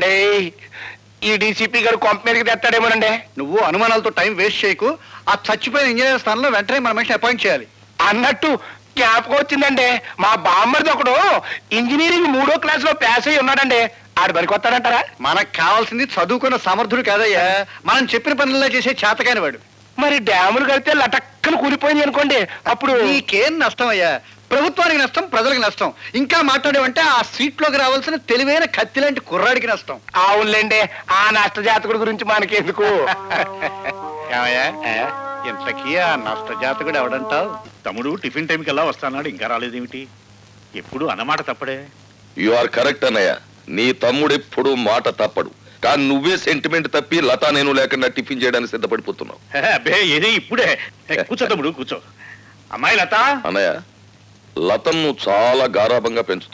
ఏమండే ఈ డీసీపీ గారు కొంప మీదకి తెస్తాడేమోనండి. నువ్వు అనుమానాలతో టైం వేస్ట్ చేయకు. ఆ చచ్చిపోయిన ఇంజనీర్ స్థానంలో వెంటనే మన మనిషిని అపాయింట్ చేయాలి. అన్నట్టు జ్ఞాపకం వచ్చిందండి, మా బామ్మర్ది ఒకడు ఇంజనీరింగ్ 3వ క్లాస్ లో పాస్ అయ్యి ఉన్నాడండి. ఆడు పనికొస్తాడంటారా? మనకు కావాల్సింది చదువుకున్న సమర్థుడు కాదయ్యా, మనం చెప్పిన పనుల్లో చేసే చేతకాని వాడు. మరి డ్యాములు కడితే లటక్కన కూలిపోయింది అనుకోండి, అప్పుడు నీకేం నష్టం అయ్యా? ప్రభుత్వానికి నష్టం, ప్రజలకు నష్టం. ఇంకా మాట్లాడేవంటే ఆ సీట్లోకి రావాల్సిన తెలివైన కత్తి లాంటి కుర్రాడికి నష్టం. అవునులేండి, ఆ నష్ట జాతకుడి గురించి మనకెందుకు. ఇంతకీ ఆ నష్ట జాతకుడు ఎవడంటావు? తమ్ముడు టిఫిన్ టైంకి ఎలా వస్తాన్నాడు, ఇంకా రాలేదేమిటి? ఎప్పుడు అన్నమాట తప్పడే. యు ఆర్ కరెక్ట్ అన్నయ్య, నీ తమ్ముడు ఎప్పుడు మాట తప్పడు. కానీ నువ్వే సెంటిమెంట్ తప్పి లతా నేను లేకుండా టిఫిన్ చేయడానికి సిద్ధపడిపోతున్నావు. అబ్బే ఏది ఇప్పుడే. కూర్చో తమ్ముడు కూర్చో. అమ్మాయి లత. అన్నయ్య, లతను చాలా గారాభంగా పెంచుతాం.